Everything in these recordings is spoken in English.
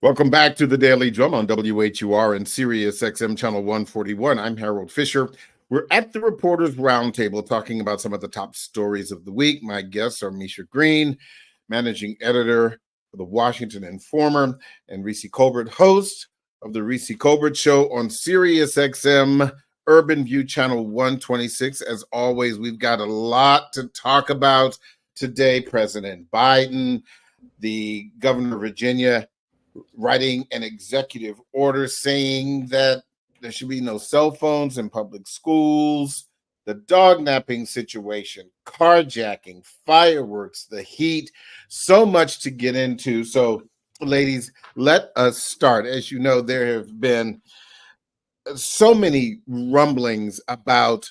Welcome back to the Daily Drum on WHUR and Sirius XM Channel 141. I'm Harold Fisher. We're at the Reporters Roundtable talking about some of the top stories of the week. My guests are Misha Green, managing editor for the Washington Informer, and Reese Colbert, host of the Reese Colbert Show on Sirius XM Urban View Channel 126. As always, we've got a lot to talk about today. President Biden, the governor of Virginia, writing an executive order saying that there should be no cell phones in public schools, the dog napping situation, carjacking, fireworks, the heat, so much to get into. So, ladies, let us start. As you know, there have been so many rumblings about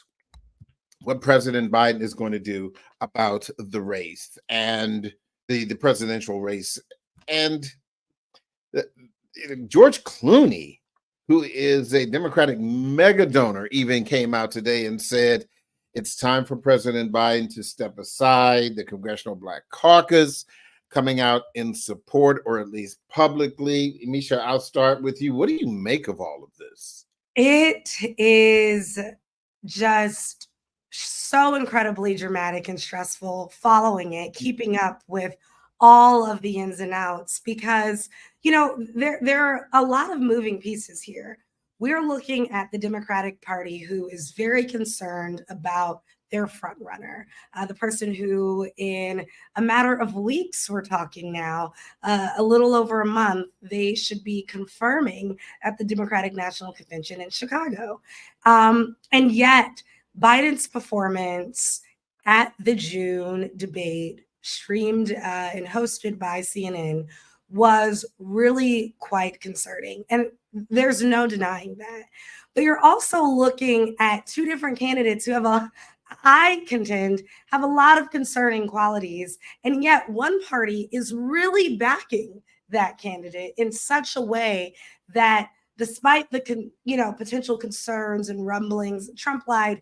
what President Biden is going to do about the race and the presidential race. And George Clooney, who is a Democratic mega donor, even came out today and said it's time for President Biden to step aside. The Congressional Black Caucus coming out in support, or at least publicly. Misha, I'll start with you. What do you make of all of this? It is just so incredibly dramatic and stressful following it, keeping up with all of the ins and outs, because, you know, there are a lot of moving pieces here. We're looking at the Democratic Party, who is very concerned about their front runner, the person who in a matter of weeks, we're talking now, a little over a month, they should be confirming at the Democratic National Convention in Chicago. And yet Biden's performance at the June debate, streamed and hosted by CNN, was really quite concerning. And there's no denying that. But you're also looking at two different candidates who have I contend, have a lot of concerning qualities. And yet one party is really backing that candidate in such a way that despite the potential concerns and rumblings, Trump lied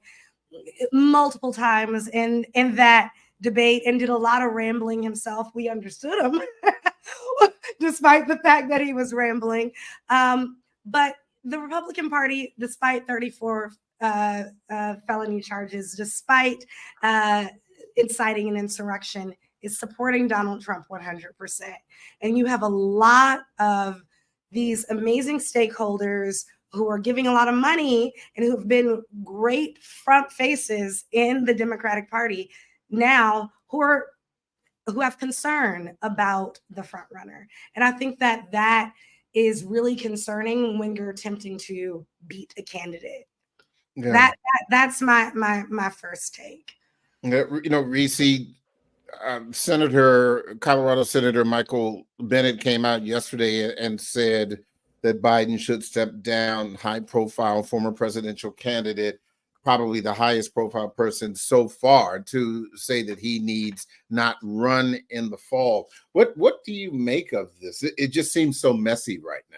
multiple times in that debate and did a lot of rambling himself. We understood him despite the fact that he was rambling. But the Republican Party, despite 34 felony charges, despite inciting an insurrection, is supporting Donald Trump 100%. And you have a lot of these amazing stakeholders who are giving a lot of money and who have been great front faces in the Democratic Party now who have concern about the front runner. And I think that is really concerning when you're attempting to beat a candidate. Yeah. That's my first take. Reese, Colorado Senator Michael Bennet came out yesterday and said that Biden should step down. High-profile former presidential candidate, probably the highest profile person so far, to say that he needs not run in the fall. What do you make of this? It just seems so messy right now.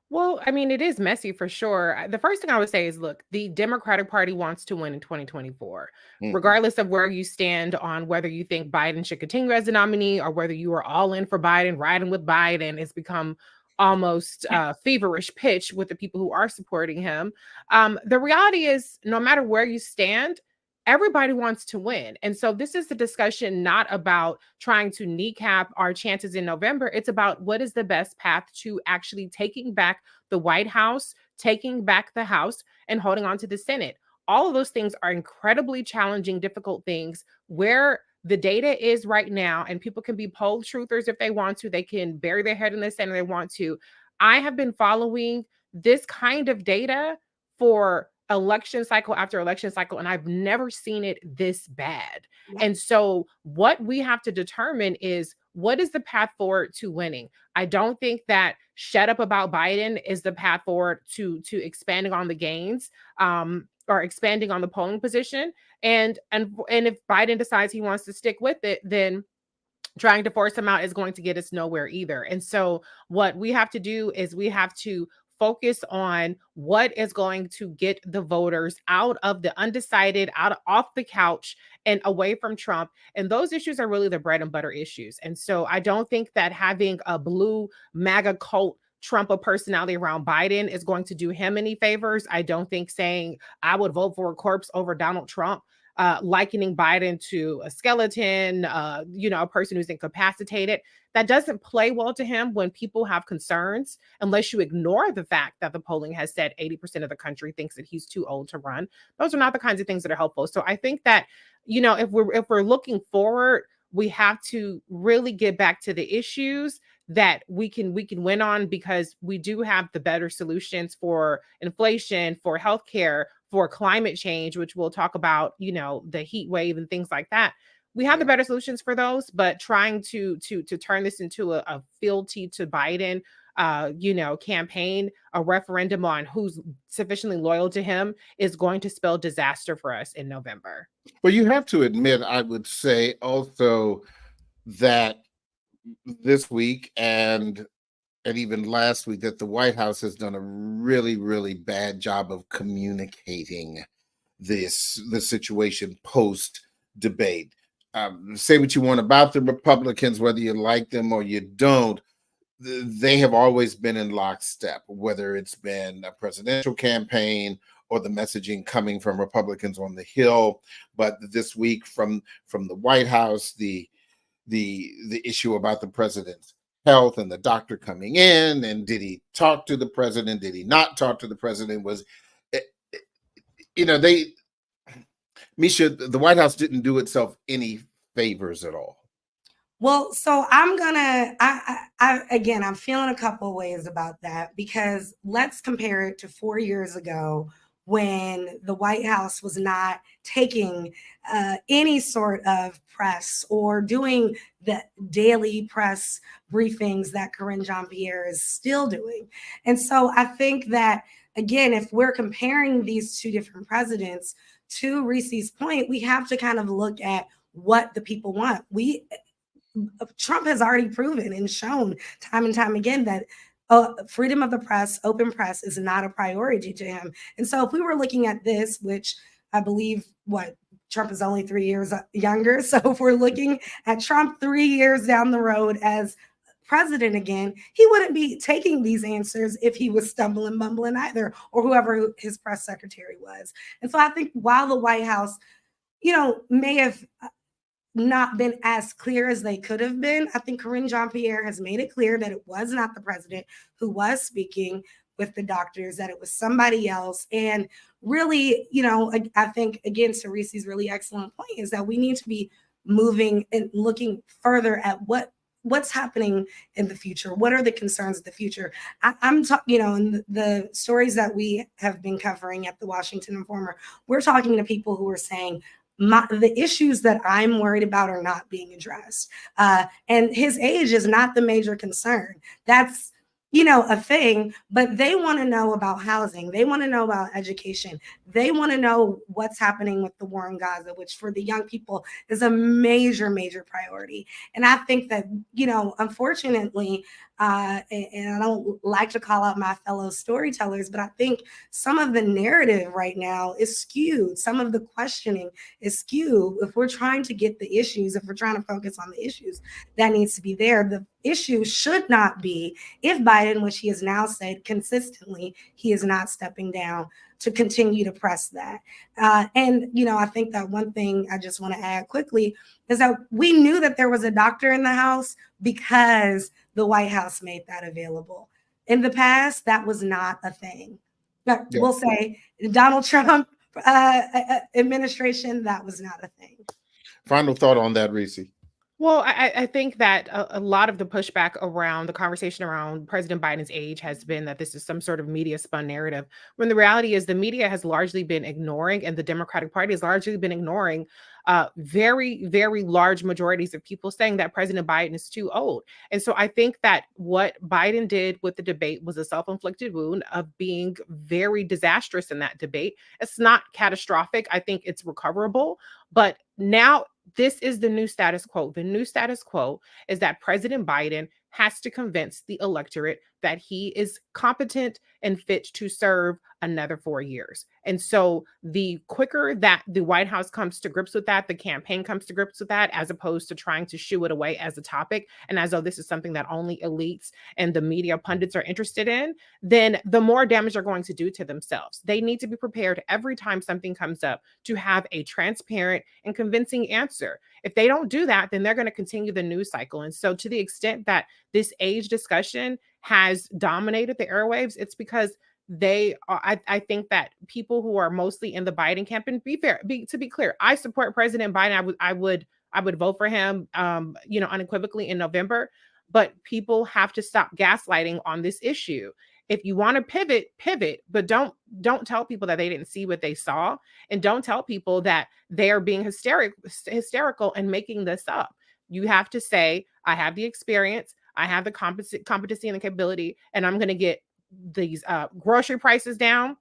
Well, I mean, it is messy for sure. The first thing I would say is, look, the Democratic Party wants to win in 2024, regardless of where you stand on whether you think Biden should continue as the nominee or whether you are all in for Biden, riding with Biden. It's become almost feverish pitch with the people who are supporting him. The reality is, no matter where you stand, everybody wants to win. And so this is the discussion not about trying to kneecap our chances in November. It's about what is the best path to actually taking back the White House, taking back the House, and holding on to the Senate. All of those things are incredibly challenging, difficult things. Where the data is right now, and people can be poll truthers if they want to, they can bury their head in the sand if they want to. I have been following this kind of data for election cycle after election cycle, and I've never seen it this bad. Yeah. And so what we have to determine is, what is the path forward to winning? I don't think that shut up about Biden is the path forward to expanding on the gains or expanding on the polling position. And if Biden decides he wants to stick with it, then trying to force him out is going to get us nowhere either. And so what we have to do is we have to focus on what is going to get the voters out of the undecided, off the couch and away from Trump. And those issues are really the bread and butter issues. And so I don't think that having a blue MAGA cult Trump a personality around Biden is going to do him any favors. I don't think saying I would vote for a corpse over Donald Trump, likening Biden to a skeleton, a person who's incapacitated, that doesn't play well to him when people have concerns, unless you ignore the fact that the polling has said 80% of the country thinks that he's too old to run. Those are not the kinds of things that are helpful. So I think that, if we're looking forward, we have to really get back to the issues that we can win on, because we do have the better solutions for inflation, for healthcare, for climate change, which we'll talk about, the heat wave and things like that. We have the better solutions for those, but trying to turn this into a fealty to Biden, campaign, a referendum on who's sufficiently loyal to him, is going to spell disaster for us in November. Well, you have to admit, I would say also that this week and even last week, that the White House has done a really, really bad job of communicating the situation post debate. Say what you want about the Republicans, whether you like them or you don't, they have always been in lockstep, whether it's been a presidential campaign or the messaging coming from Republicans on the Hill. But this week from the White House, the issue about the president's health and the doctor coming in, and did he talk to the president? Did he not talk to the president? Misha, the White House didn't do itself any favors at all. Well, so I'm feeling a couple of ways about that, because let's compare it to 4 years ago, when the White House was not taking any sort of press or doing the daily press briefings that Karine Jean-Pierre is still doing. And so I think that, again, if we're comparing these two different presidents, to Reese's point, we have to kind of look at what the people want. Trump has already proven and shown time and time again that freedom of the press, open press, is not a priority to him. And so if we were looking at this, which I believe Trump is only 3 years younger. So if we're looking at Trump 3 years down the road as president again, he wouldn't be taking these answers if he was stumbling, mumbling either, or whoever his press secretary was. And so I think while the White House, may have not been as clear as they could have been, I think Karine Jean-Pierre has made it clear that it was not the president who was speaking with the doctors, that it was somebody else. And really, I think, again, to Reese's really excellent point, is that we need to be moving and looking further at what's happening in the future. What are the concerns of the future? I'm talking, in the stories that we have been covering at the Washington Informer, we're talking to people who are saying, the issues that I'm worried about are not being addressed. And his age is not the major concern. That's, a thing, but they want to know about housing. They want to know about education. They want to know what's happening with the war in Gaza, which for the young people is a major, major priority. And I think that, unfortunately, and I don't like to call out my fellow storytellers, but I think some of the narrative right now is skewed. Some of the questioning is skewed. If we're trying to get the issues, if we're trying to focus on the issues, that needs to be there. The issue should not be if Biden, which he has now said consistently, he is not stepping down, to continue to press that. And I think that one thing I just want to add quickly is that we knew that there was a doctor in the house because the White House made that available. In the past, that was not a thing. But we'll say Donald Trump administration, that was not a thing. Final thought on that, Reese. Well, I think that a lot of the pushback around the conversation around President Biden's age has been that this is some sort of media spun narrative, when the reality is the media has largely been ignoring, and the Democratic Party has largely been ignoring very, very large majorities of people saying that President Biden is too old. And so I think that what Biden did with the debate was a self-inflicted wound of being very disastrous in that debate. It's not catastrophic. I think it's recoverable. But now this is the new status quo. The new status quo is that President Biden has to convince the electorate that he is competent and fit to serve another 4 years. And so the quicker that the White House comes to grips with that, the campaign comes to grips with that, as opposed to trying to shoo it away as a topic and as though this is something that only elites and the media pundits are interested in, then the more damage they're going to do to themselves. They need to be prepared every time something comes up to have a transparent and convincing answer. If they don't do that, then they're going to continue the news cycle. And so to the extent that this age discussion has dominated the airwaves, it's because they are, I think that people who are mostly in the Biden camp, and to be clear, I support President Biden. I would vote for him, unequivocally in November, but people have to stop gaslighting on this issue. If you want to pivot, but don't tell people that they didn't see what they saw, and don't tell people that they are being hysterical and making this up. You have to say, I have the experience, I have the competency and the capability, and I'm going to get these grocery prices down.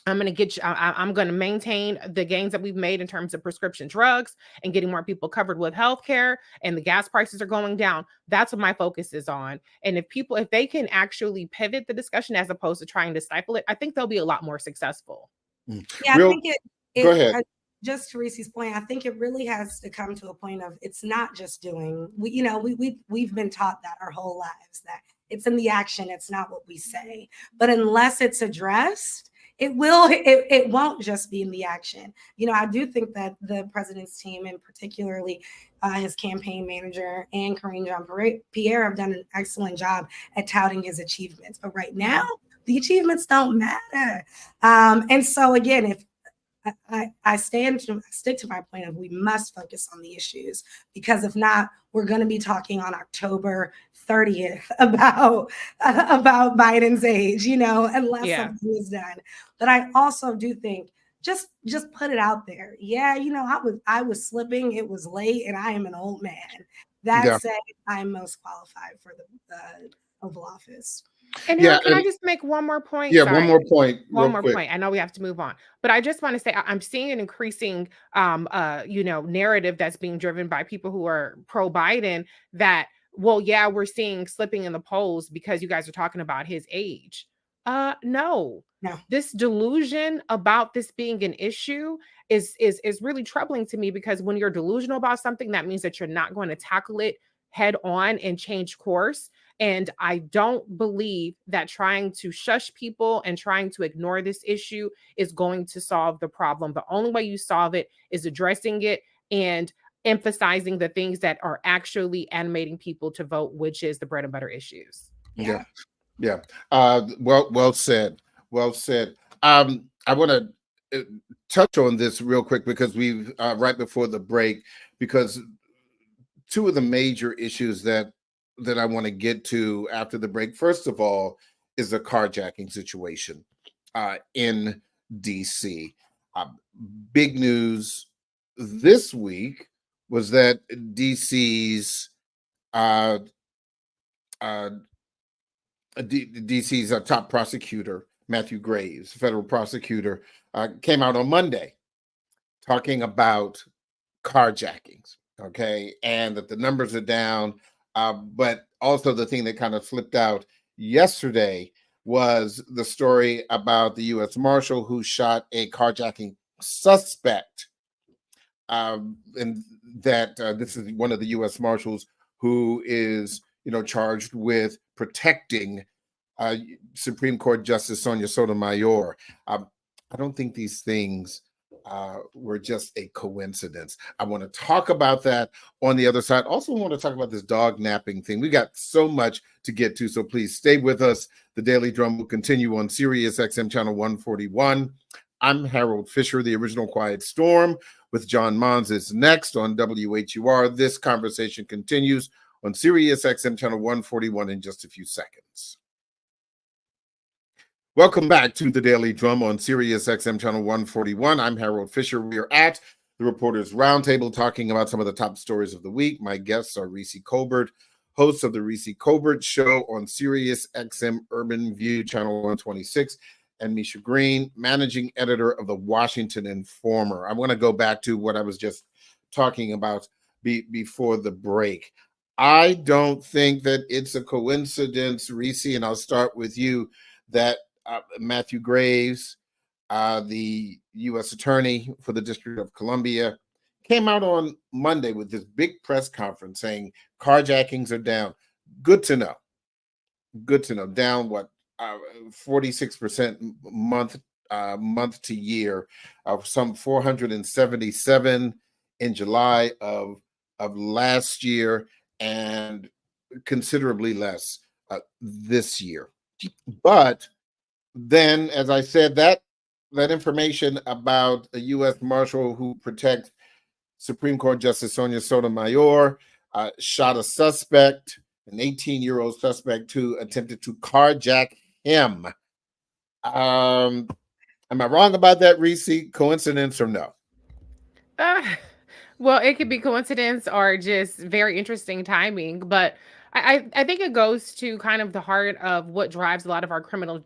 I'm going to maintain the gains that we've made in terms of prescription drugs and getting more people covered with healthcare, and the gas prices are going down. That's what my focus is on. And if they can actually pivot the discussion as opposed to trying to stifle it, I think they'll be a lot more successful. Yeah, I think go ahead. Just to Reese's point, I think it really has to come to a point of it's not just doing. We've been taught that our whole lives, that it's in the action, it's not what we say. But unless it's addressed, it won't just be in the action. I do think that the president's team, and particularly his campaign manager and Karine Jean-Pierre, have done an excellent job at touting his achievements. But right now, the achievements don't matter. And so again, if I stick to my point of we must focus on the issues, because if not, we're going to be talking on October 30th about Biden's age, unless something is done. But I also do think just put it out there. Yeah, I was slipping. It was late, and I am an old man. That said, I'm most qualified for the Oval Office. And can I just make one more point? Yeah, sorry. One more point. One more point. I know we have to move on, but I just want to say I'm seeing an increasing, narrative that's being driven by people who are pro-Biden that, well, yeah, we're seeing slipping in the polls because you guys are talking about his age. No. This delusion about this being an issue is really troubling to me, because when you're delusional about something, that means that you're not going to tackle it head on and change course. And I don't believe that trying to shush people and trying to ignore this issue is going to solve the problem. The only way you solve it is addressing it and emphasizing the things that are actually animating people to vote, which is the bread and butter issues. Yeah. Well said. I want to touch on this real quick, because we've right before the break, because two of the major issues that I want to get to after the break, first of all, is the carjacking situation in DC. Big news this week was that DC's top prosecutor, Matthew Graves, federal prosecutor, came out on Monday talking about carjackings. Okay, and that the numbers are down. But also the thing that kind of flipped out yesterday was the story about the U.S. Marshal who shot a carjacking suspect. And that this is one of the U.S. Marshals who is, charged with protecting Supreme Court Justice Sonia Sotomayor. I don't think these things were just a coincidence. I want to talk about that on the other side. Also want to talk about this dog napping thing. We got so much to get to, so please stay with us. The Daily Drum will continue on Sirius XM channel 141. I'm Harold Fisher. The Original Quiet Storm with John Mons is next on WHUR. This conversation continues on Sirius XM channel 141 in just a few seconds. Welcome back to the Daily Drum on Sirius XM channel 141. I'm Harold Fisher. We are at the Reporters Roundtable talking about some of the top stories of the week. My guests are Reese Colbert, host of the Reese Colbert Show on Sirius XM Urban View channel 126, and Misha Green, managing editor of the Washington Informer. I want to go back to what I was just talking about before the break. I don't think that it's a coincidence, Reese, and I'll start with you, that Matthew Graves, the U.S. Attorney for the District of Columbia, came out on Monday with this big press conference saying carjackings are down. Good to know. Good to know. Down what, 46% month to year, some 477 in July of last year, and considerably less this year. But then, as I said, that information about a U.S. Marshal who protects Supreme Court Justice Sonia Sotomayor shot a suspect, an 18-year-old suspect, who attempted to carjack him. Am I wrong about that, Reese? Coincidence or no? Uh, well, it could be coincidence or just very interesting timing, but I think it goes to kind of the heart of what drives a lot of our criminal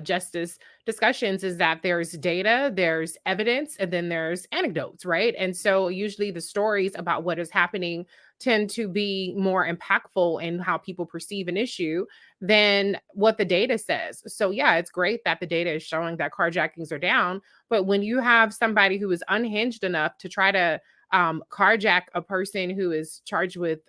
justice discussions is that there's data, there's evidence, and then there's anecdotes, right? And so usually the stories about what is happening tend to be more impactful in how people perceive an issue than what the data says. So yeah, it's great that the data is showing that carjackings are down, but when you have somebody who is unhinged enough to try to carjack a person who is charged with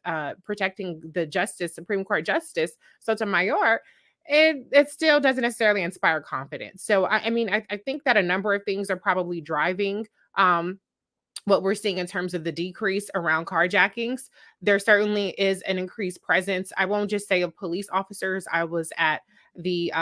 protecting the Supreme Court Justice Sotomayor, it still doesn't necessarily inspire confidence. So I mean, I think that a number of things are probably driving what we're seeing in terms of the decrease around carjackings. There certainly is an increased presence. I won't just say of police officers. I was at the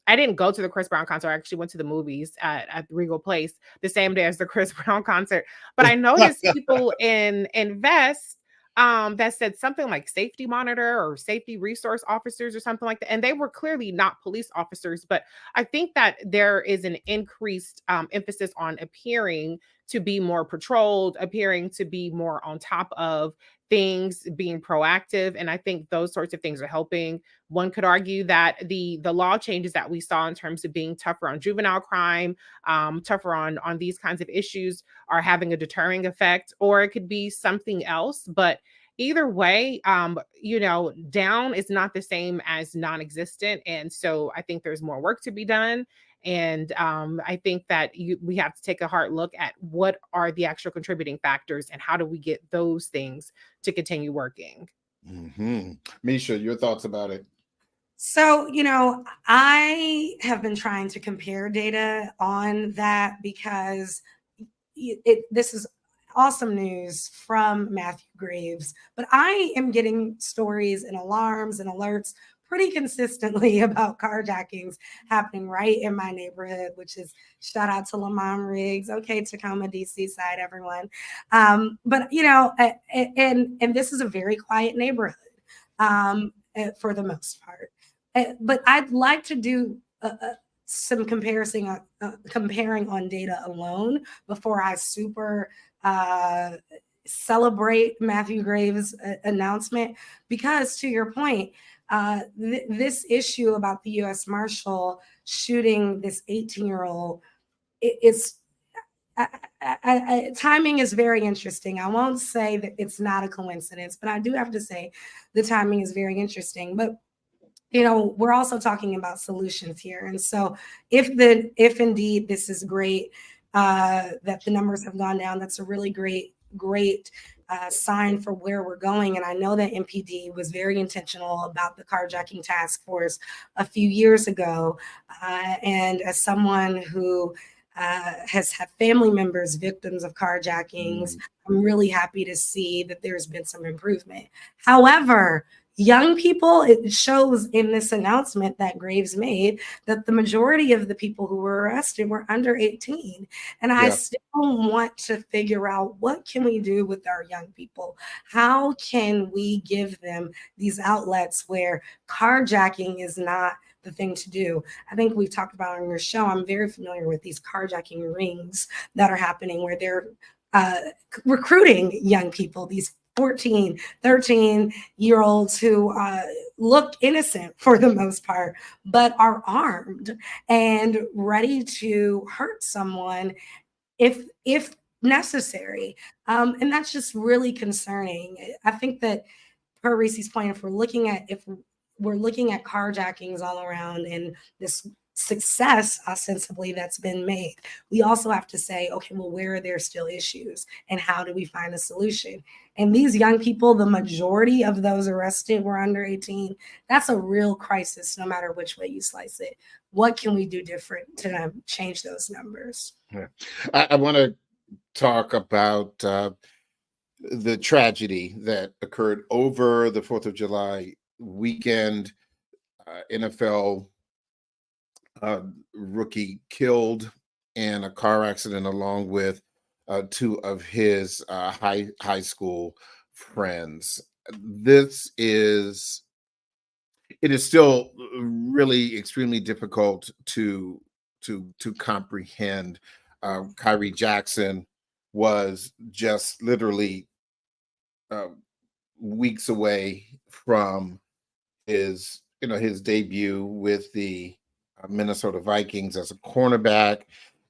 I didn't go to the Chris Brown concert. I actually went to the movies at Regal Place the same day as the Chris Brown concert. But I noticed people in vests that said something like safety monitor or safety resource officers or something like that. And they were clearly not police officers. But I think that there is an increased emphasis on appearing to be more patrolled, appearing to be more on top of things, being proactive. And I think those sorts of things are helping. One could argue that the law changes that we saw in terms of being tougher on juvenile crime, tougher on these kinds of issues are having a deterring effect, or it could be something else. But either way, down is not the same as non-existent. And so I think there's more work to be done. And I think that we have to take a hard look at what are the actual contributing factors and how do we get those things to continue working. Mm-hmm. Misha, your thoughts about it? So, I have been trying to compare data on that because this is awesome news from Matthew Graves, but I am getting stories and alarms and alerts pretty consistently about carjackings happening right in my neighborhood, which is shout out to Lamont Riggs. Okay, Tacoma, DC side, everyone. But and this is a very quiet neighborhood for the most part. But I'd like to do some comparing on data alone before I super celebrate Matthew Graves' announcement, because to your point, this issue about the U.S. Marshal shooting this 18-year-old, timing is very interesting. I won't say that it's not a coincidence, but I do have to say the timing is very interesting. But we're also talking about solutions here. And so if indeed this is great, that the numbers have gone down, that's a really great sign for where we're going. And I know that MPD was very intentional about the carjacking task force a few years ago. And as someone who has had family members victims of carjackings, I'm really happy to see that there's been some improvement. However, young people, it shows in this announcement that Graves made that the majority of the people who were arrested were under 18. And I still want to figure out, what can we do with our young people? How can we give them these outlets where carjacking is not the thing to do? I think we've talked about on your show, I'm very familiar with these carjacking rings that are happening where they're recruiting young people, these 14, 13-year-olds who look innocent for the most part, but are armed and ready to hurt someone if necessary. And that's just really concerning. I think that per Reese's point, if we're looking at carjackings all around and this success ostensibly that's been made, we also have to say, okay, well, where are there still issues and how do we find a solution? And these young people, the majority of those arrested were under 18. That's a real crisis, no matter which way you slice it. What can we do different to change those numbers? Yeah. I want to talk about the tragedy that occurred over the 4th of July weekend. NFL rookie killed in a car accident along with two of his high school friends. It is still really extremely difficult to comprehend. Kyrie Jackson was just literally weeks away from his debut with the Minnesota Vikings as a cornerback.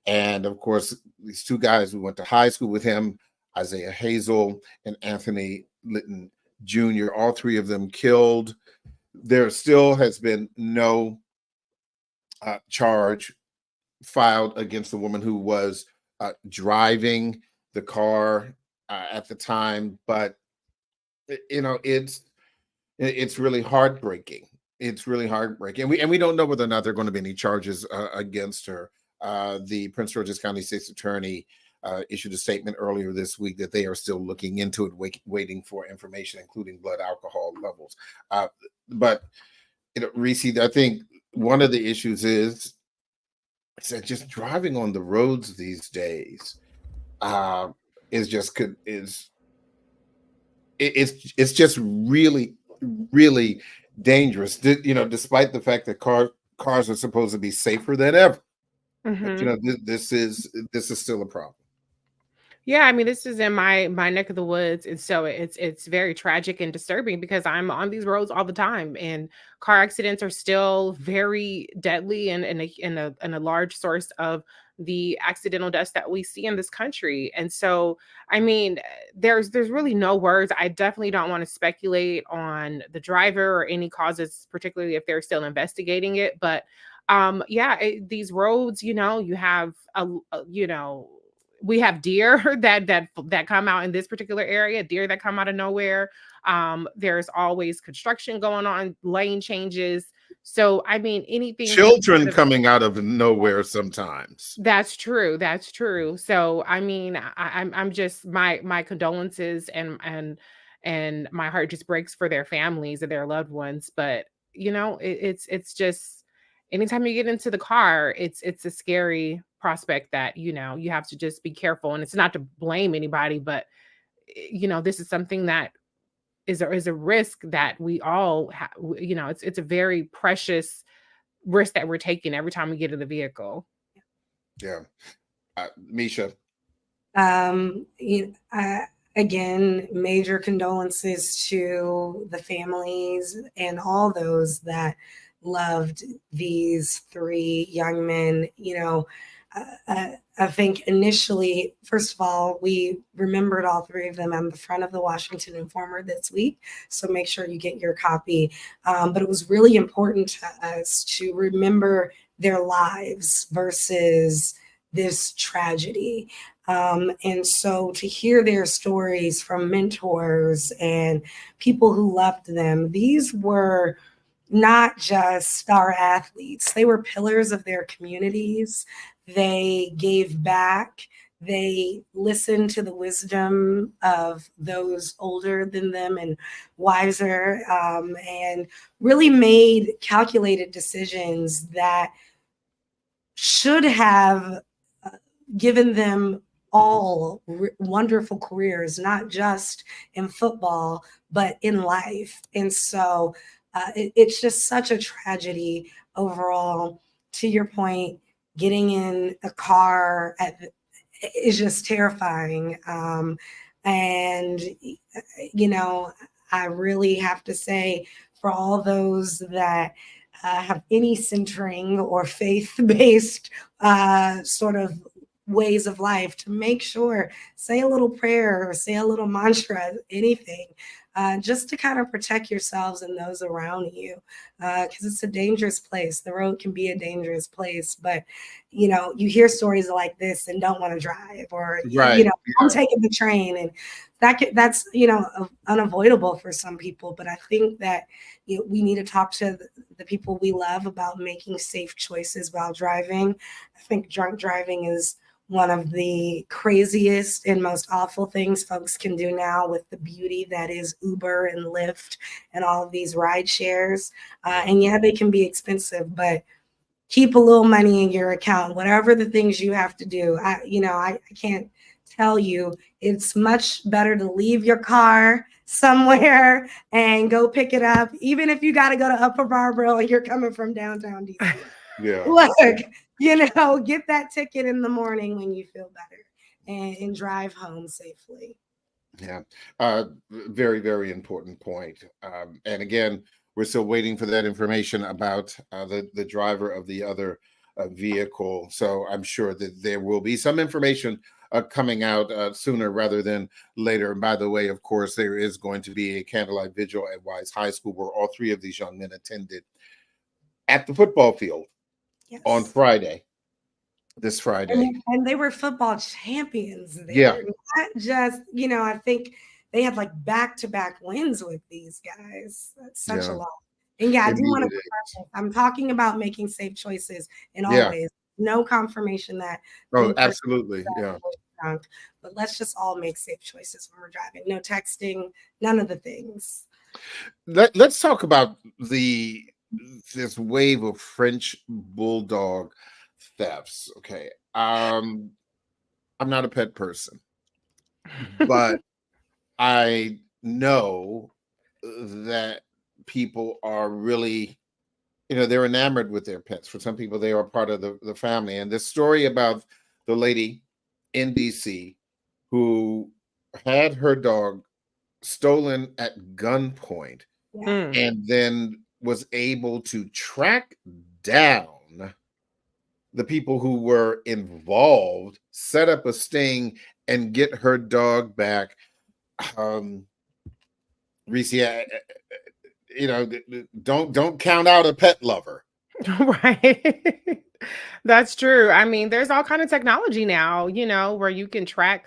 And of course, these two guys who went to high school with him, Isaiah Hazel and Anthony Litton Jr., all three of them killed. There still has been no charge filed against the woman who was driving the car at the time, but it's really heartbreaking. It's really heartbreaking, and we don't know whether or not there are going to be any charges against her. The Prince George's County State's Attorney issued a statement earlier this week that they are still looking into it, waiting for information, including blood alcohol levels. But Reese, I think one of the issues is that just driving on the roads these days it's just really, really dangerous. Despite the fact that cars are supposed to be safer than ever. Mm-hmm. But, this is still a problem. Yeah, I mean, this is in my neck of the woods, and so it's very tragic and disturbing because I'm on these roads all the time, and car accidents are still very deadly and a large source of the accidental deaths that we see in this country. And so, I mean, there's really no words. I definitely don't want to speculate on the driver or any causes, particularly if they're still investigating it. But these roads, you have we have deer that come out in this particular area, deer that come out of nowhere. There's always construction going on, lane changes. So, I mean, anything. Children coming out of nowhere sometimes. That's true. That's true. So, I mean, I'm just my condolences and my heart just breaks for their families and their loved ones. But it's just anytime you get into the car, it's a scary prospect that you have to just be careful. And it's not to blame anybody, but this is something that is a risk that we all have. It's a very precious risk that we're taking every time we get in the vehicle. Yeah. Misha. Again, major condolences to the families and all those that loved these three young men. I think initially, first of all, we remembered all three of them on the front of the Washington Informer this week. So make sure you get your copy. But it was really important to us to remember their lives versus this tragedy. And so to hear their stories from mentors and people who loved them, these were not just star athletes. They were pillars of their communities. They gave back. They listened to the wisdom of those older than them and wiser, and really made calculated decisions that should have given them all wonderful careers, not just in football, but in life. And so it's just such a tragedy overall. To your point, getting in a car is just terrifying. And I really have to say, for all those that have any centering or faith-based sort of ways of life, to make sure, say a little prayer or say a little mantra, anything, just to kind of protect yourselves and those around you, because it's a dangerous place. The road can be a dangerous place, but you hear stories like this and don't want to drive, or Right. I'm taking the train, and that's unavoidable for some people. But I think that we need to talk to the people we love about making safe choices while driving. I think drunk driving is one of the craziest and most awful things folks can do now with the beauty that is Uber and Lyft and all of these ride shares. And yeah, they can be expensive, but keep a little money in your account, whatever the things you have to do. I can't tell you, it's much better to leave your car somewhere and go pick it up, even if you got to go to Upper Barbara and you're coming from downtown DC. Yeah. Look, get that ticket in the morning when you feel better, and drive home safely. Yeah. Very, very important point. And again, we're still waiting for that information about the driver of the other vehicle. So I'm sure that there will be some information coming out sooner rather than later. And by the way, of course, there is going to be a candlelight vigil at Wise High School where all three of these young men attended at the football field on Friday, this Friday. And they were football champions there. Yeah. Not just, I think they had like back-to-back wins with these guys. That's such a lot. And I do want to, I'm talking about making safe choices in all ways. No confirmation that. Oh, absolutely. Yeah. Drunk, but let's just all make safe choices when we're driving. No texting, none of the things. Let's talk about this wave of French bulldog thefts. Okay. I'm not a pet person, but I know that people are really, they're enamored with their pets. For some people, they are part of the family. And this story about the lady in DC who had her dog stolen at gunpoint and then was able to track down the people who were involved, set up a sting, and get her dog back. Reese, don't count out a pet lover. Right. That's true. I mean, there's all kind of technology now, where you can track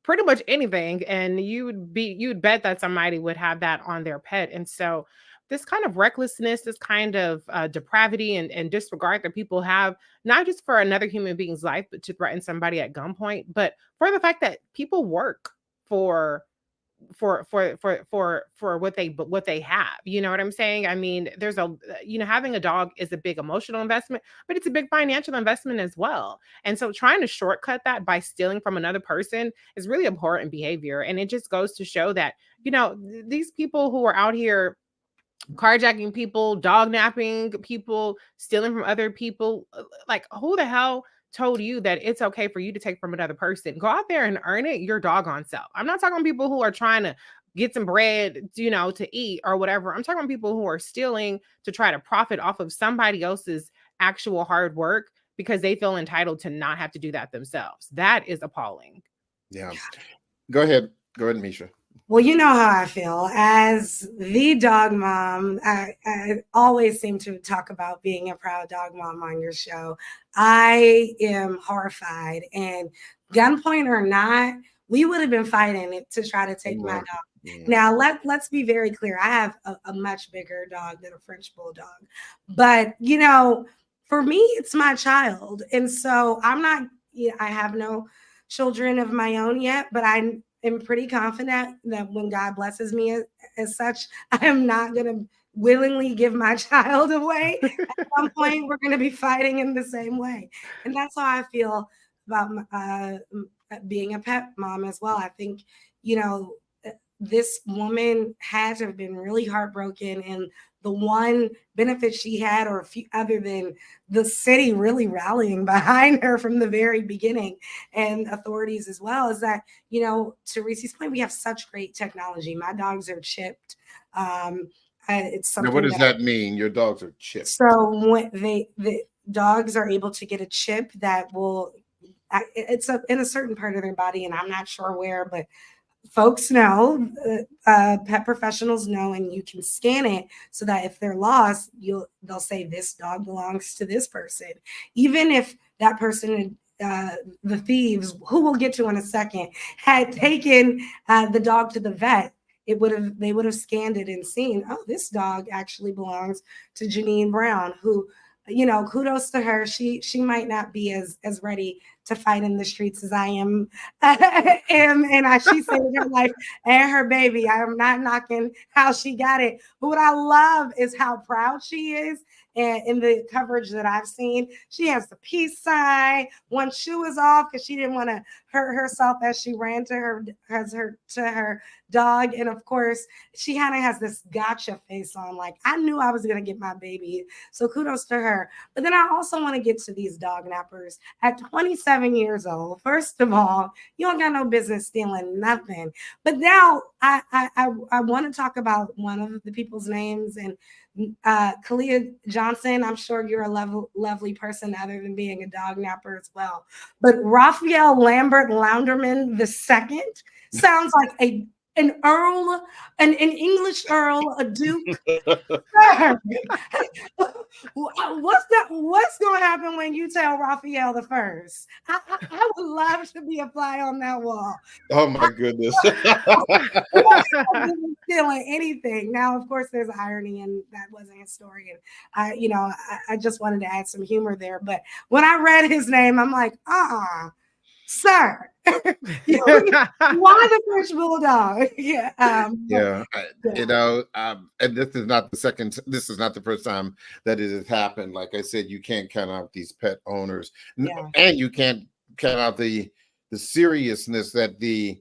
pretty much anything, and you'd bet that somebody would have that on their pet. And so this kind of recklessness, this kind of depravity and disregard that people have, not just for another human being's life, but to threaten somebody at gunpoint, but for the fact that people work for what they have. You know what I'm saying? I mean, there's having a dog is a big emotional investment, but it's a big financial investment as well. And so trying to shortcut that by stealing from another person is really abhorrent behavior. And it just goes to show that, these people who are out here carjacking people, dog napping people, stealing from other people, like, who the hell told you that it's okay for you to take from another person? Go out there and earn it your doggone self. I'm not talking about people who are trying to get some bread, to eat or whatever. I'm talking about people who are stealing to try to profit off of somebody else's actual hard work because they feel entitled to not have to do that themselves. That is appalling. Yeah. Go ahead, Misha. Well, you know how I feel. As the dog mom, I always seem to talk about being a proud dog mom on your show. I am horrified. And gunpoint or not, we would have been fighting it to try to take my dog. Yeah. Now, let's be very clear. I have a much bigger dog than a French bulldog. But, for me, it's my child. And so I have no children of my own yet, but I'm pretty confident that when God blesses me as such, I am not going to willingly give my child away. At some point, we're going to be fighting in the same way. And that's how I feel about being a pet mom as well. I think, this woman had to have been really heartbroken, and the one benefit she had, or a few other than the city really rallying behind her from the very beginning, and authorities as well, is that, to Reese's point, we have such great technology. My dogs are chipped. It's something. Now, what does that mean? Your dogs are chipped. So when the dogs are able to get a chip that will, it's in a certain part of their body, and I'm not sure where, but folks know, pet professionals know, and you can scan it so that if they're lost, they'll say this dog belongs to this person, even if that person, the thieves, who we'll get to in a second, had taken the dog to the vet. They would have scanned it and seen, oh, this dog actually belongs to Janine Brown, who, kudos to her. She might not be as ready to fight in the streets as I am. She saved her life and her baby. I am not knocking how she got it. But what I love is how proud she is. And in the coverage that I've seen, she has the peace sign. One shoe is off because she didn't want to hurt herself as she ran to her dog. And of course, she kind of has this gotcha face on, like, I knew I was going to get my baby. So kudos to her. But then I also want to get to these dog nappers at 27 years old. First of all, you don't got no business stealing nothing. But now I want to talk about one of the people's names, and Kalia Johnson. I'm sure you're a lovely person other than being a dog napper as well. But Raphael Lambert Lounderman II sounds like an earl, an English earl, a duke. What's going to happen when you tell Raphael the first? I would love to be a fly on that wall. Oh my goodness. Stealing anything. Now, of course, there's irony, and that wasn't his story. And I just wanted to add some humor there. But when I read his name, I'm like, sir. Why the French bulldog? And this is not the first time that it has happened. Like I said, you can't count out these pet owners, and you can't count out the seriousness that the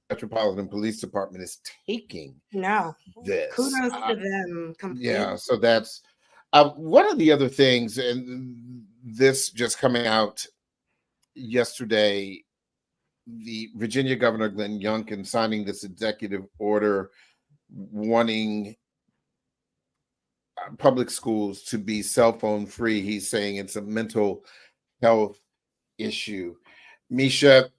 Metropolitan Police Department is taking. No, this kudos to them. Completely. Yeah, so that's one of the other things, and this just coming out yesterday. The Virginia Governor Glenn Youngkin signing this executive order wanting public schools to be cell phone free. He's saying it's a mental health issue. Misha,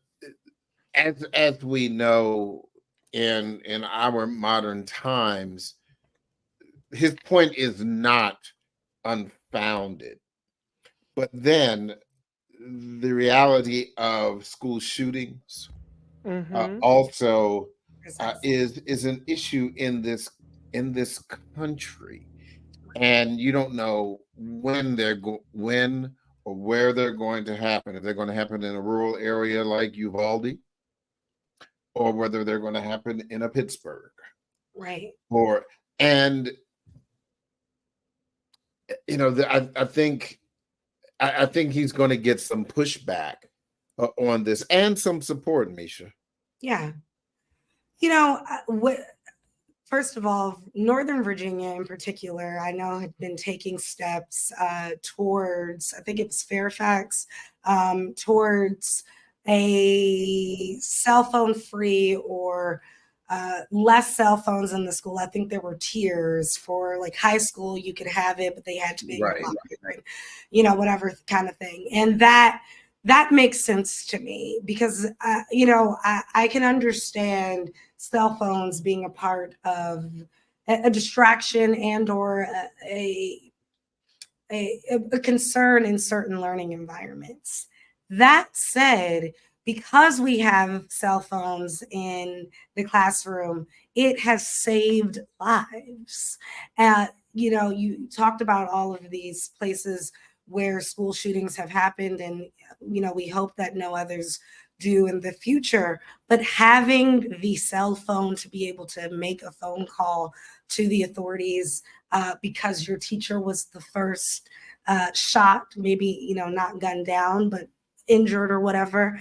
as we know in our modern times, his point is not unfounded. But then the reality of school shootings also is an issue in this country, and you don't know when or where they're going to happen. If they're going to happen in a rural area like Uvalde, or whether they're going to happen in a Pittsburgh, right? I think he's going to get some pushback on this and some support, Misha. Yeah. First of all, Northern Virginia in particular, I know had been taking steps towards, I think it was Fairfax, towards a cell phone free or less cell phones in the school. I think there were tiers for like high school. You could have it, but they had to be right. Whatever kind of thing. And that makes sense to me because, I can understand cell phones being a part of a distraction and or a concern in certain learning environments. That said, because we have cell phones in the classroom, it has saved lives. You talked about all of these places where school shootings have happened, and we hope that no others do in the future. But having the cell phone to be able to make a phone call to the authorities because your teacher was the first shot, maybe not gunned down, but injured or whatever,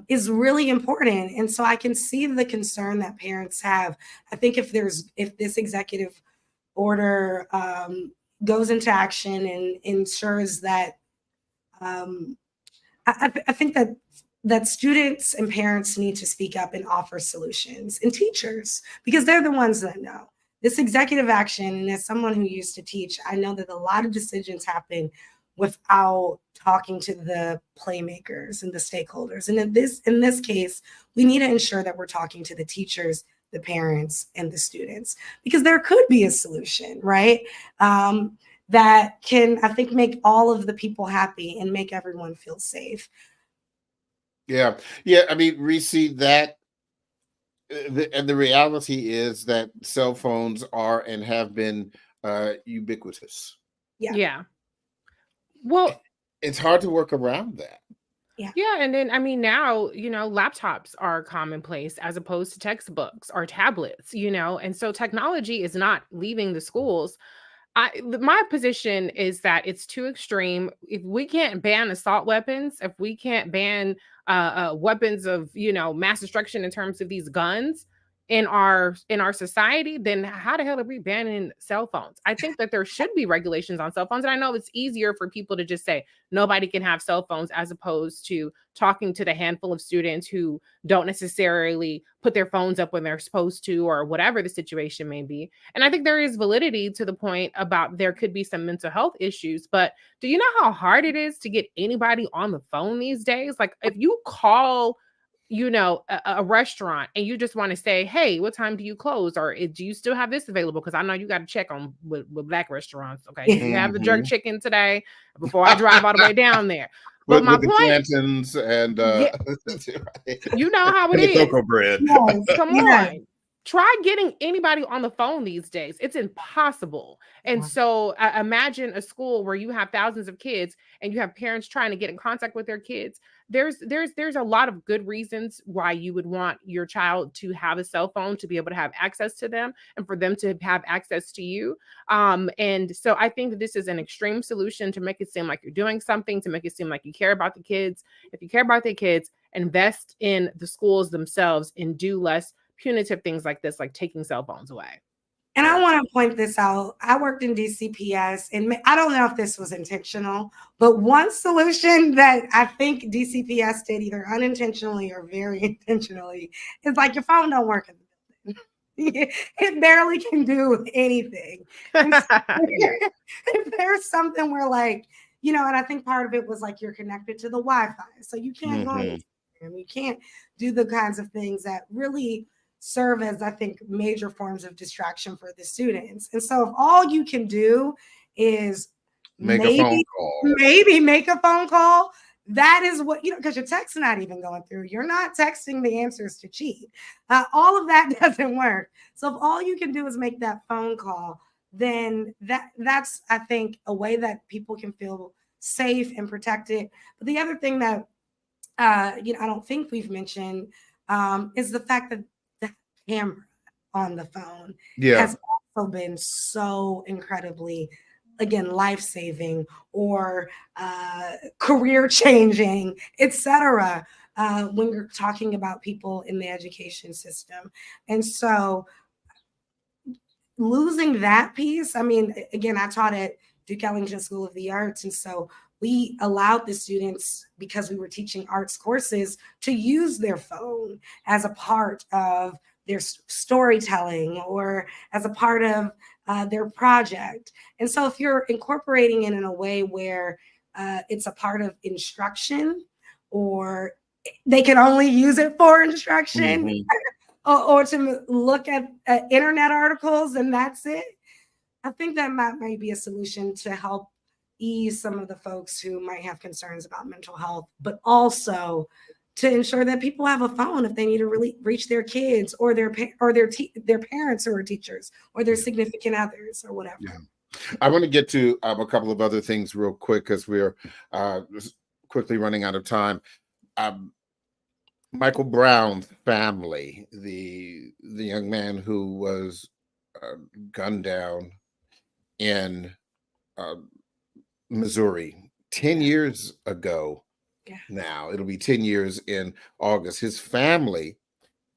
is really important. And so I can see the concern that parents have. I think if this executive order goes into action and ensures that, I think that students and parents need to speak up and offer solutions, and teachers, because they're the ones that know. This executive action, and as someone who used to teach, I know that a lot of decisions happen without talking to the playmakers and the stakeholders. And in this case, we need to ensure that we're talking to the teachers, the parents, and the students, because there could be a solution, right? That can, I think, make all of the people happy and make everyone feel safe. Yeah. I mean, Reese, that and the reality is that cell phones are and have been ubiquitous. Yeah. Well, it's hard to work around that. Yeah. And then, I mean, now, laptops are commonplace as opposed to textbooks or tablets, and so technology is not leaving the schools. My position is that it's too extreme. If we can't ban assault weapons, if we can't ban weapons of mass destruction in terms of these guns in our society, then how the hell are we banning cell phones? I think that there should be regulations on cell phones, and I know it's easier for people to just say nobody can have cell phones as opposed to talking to the handful of students who don't necessarily put their phones up when they're supposed to, or whatever the situation may be. And I think there is validity to the point about there could be some mental health issues, but do you know how hard it is to get anybody on the phone these days? Like, if you call a restaurant and you just want to say, hey, what time do you close? Or do you still have this available? Because I know you got to check on with Black restaurants. Okay. Do you have the jerk chicken today before I drive all the way down there? But my with point, plantains and you know how it the is. cocoa bread. Yes. Come on. Try getting anybody on the phone these days. It's impossible. And so imagine a school where you have thousands of kids and you have parents trying to get in contact with their kids. There's a lot of good reasons why you would want your child to have a cell phone, to be able to have access to them and for them to have access to you. And so I think that this is an extreme solution to make it seem like you're doing something, to make it seem like you care about the kids. If you care about the kids, invest in the schools themselves and do less punitive things like this, like taking cell phones away. And I want to point this out. I worked in DCPS, and I don't know if this was intentional, but one solution that I think DCPS did either unintentionally or very intentionally is like your phone don't work in the building. It barely can do anything. And so if there's something where and I think part of it was like you're connected to the Wi-Fi. So you can't go on Instagram. You can't do the kinds of things that really serve as, I think, major forms of distraction for the students. And so if all you can do is make a phone call, that is what, because your text's not even going through. You're not texting the answers to cheat. All of that doesn't work. So if all you can do is make that phone call, then that's, I think, a way that people can feel safe and protected. But the other thing that, I don't think we've mentioned is the fact that camera on the phone has also been so incredibly, again, life-saving or career changing, etc. When you're talking about people in the education system. And so losing that piece, I mean, again, I taught at Duke Ellington School of the Arts, and so we allowed the students, because we were teaching arts courses, to use their phone as a part of their storytelling or as a part of their project. And so if you're incorporating it in a way where it's a part of instruction, or they can only use it for instruction, or to look at internet articles and that's it, I think that might be a solution to help ease some of the folks who might have concerns about mental health, but also to ensure that people have a phone if they need to really reach their kids or their parents who are teachers or their significant others or whatever. Yeah. I want to get to a couple of other things real quick because we're quickly running out of time. Michael Brown's family, the young man who was gunned down in Missouri 10 years ago. Now it'll be 10 years in August. His family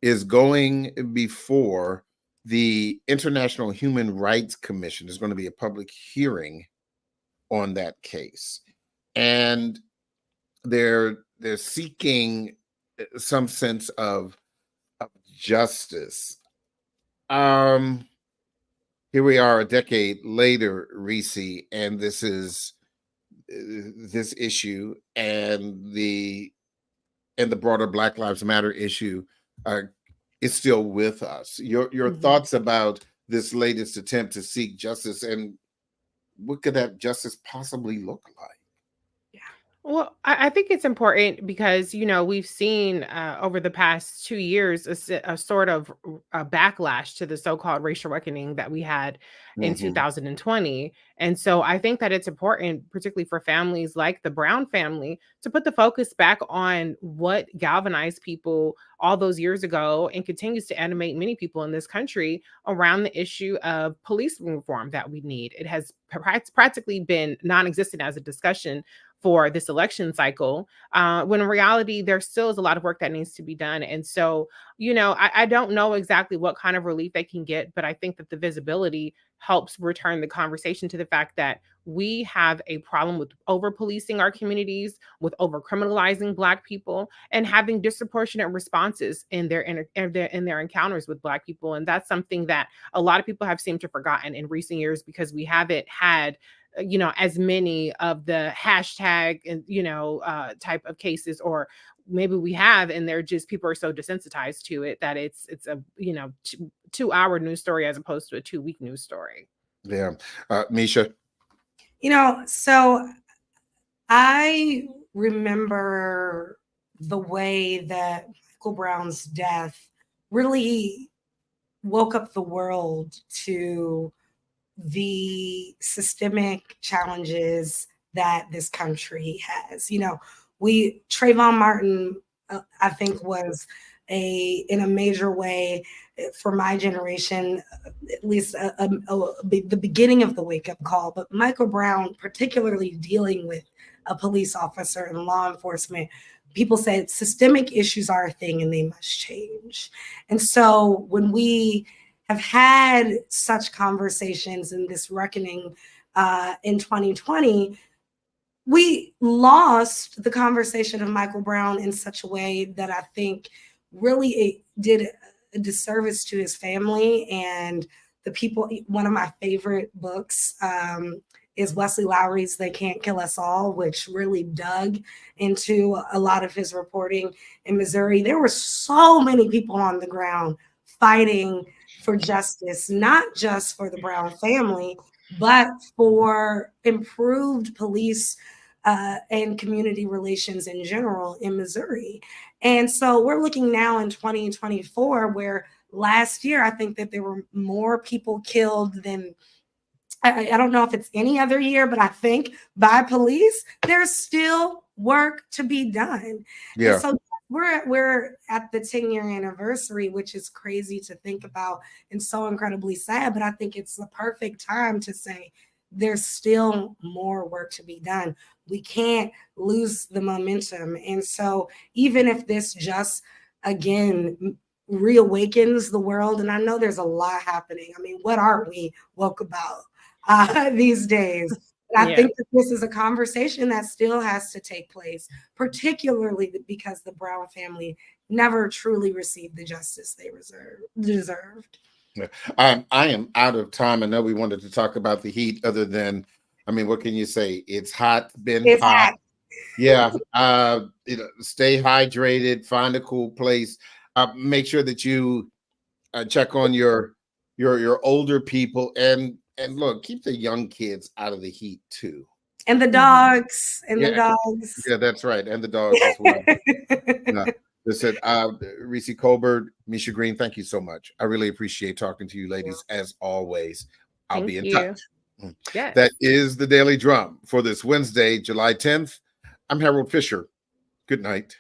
is going before the International Human Rights Commission. There's going to be a public hearing on that case, and they're seeking some sense of justice. Here we are a decade later, Reese, and this is this issue and the broader Black Lives Matter issue is still with us. Your thoughts about this latest attempt to seek justice, and what could that justice possibly look like? Well, I think it's important because, we've seen over the past 2 years a sort of a backlash to the so-called racial reckoning that we had in 2020. And so I think that it's important, particularly for families like the Brown family, to put the focus back on what galvanized people all those years ago and continues to animate many people in this country around the issue of police reform that we need. It has practically been non-existent as a discussion for this election cycle, when in reality, there still is a lot of work that needs to be done. And so, I don't know exactly what kind of relief they can get, but I think that the visibility helps return the conversation to the fact that we have a problem with over-policing our communities, with over-criminalizing Black people, and having disproportionate responses in their encounters with Black people. And that's something that a lot of people have seemed to have forgotten in recent years because we haven't had as many of the hashtag and, type of cases, or maybe we have, and they're just, people are so desensitized to it that it's a, 2-hour news story as opposed to a 2-week news story. Yeah. Misha? So I remember the way that Michael Brown's death really woke up the world to the systemic challenges that this country has. Trayvon Martin, I think, was in a major way for my generation, at least the beginning of the wake-up call. But Michael Brown, particularly dealing with a police officer and law enforcement, people say systemic issues are a thing and they must change. And so when we have had such conversations in this reckoning in 2020, we lost the conversation of Michael Brown in such a way that I think really did a disservice to his family and the people. One of my favorite books is Wesley Lowery's They Can't Kill Us All, which really dug into a lot of his reporting in Missouri. There were so many people on the ground fighting for justice, not just for the Brown family, but for improved police and community relations in general in Missouri. And so we're looking now in 2024, where last year, I think that there were more people killed than, I don't know if it's any other year, but I think by police, there's still work to be done. Yeah. And so we're at the 10-year anniversary, which is crazy to think about and so incredibly sad, but I think it's the perfect time to say there's still more work to be done. We can't lose the momentum. And so even if this just, again, reawakens the world, and I know there's a lot happening. I mean, what aren't we woke about these days? And I think that this is a conversation that still has to take place, particularly because the Brown family never truly received the justice they deserved. I am out of time. I know we wanted to talk about the heat, other than, what can you say? It's hot, it's hot. Yeah. Stay hydrated, find a cool place. Make sure that you check on your older people, and look, keep the young kids out of the heat too. And the dogs. The dogs. Yeah, that's right. And the dogs as well. Listen, Reese Colbert, Misha Green, thank you so much. I really appreciate talking to you ladies as always. I'll be in touch. Yes. That is the Daily Drum for this Wednesday, July 10th. I'm Harold Fisher. Good night.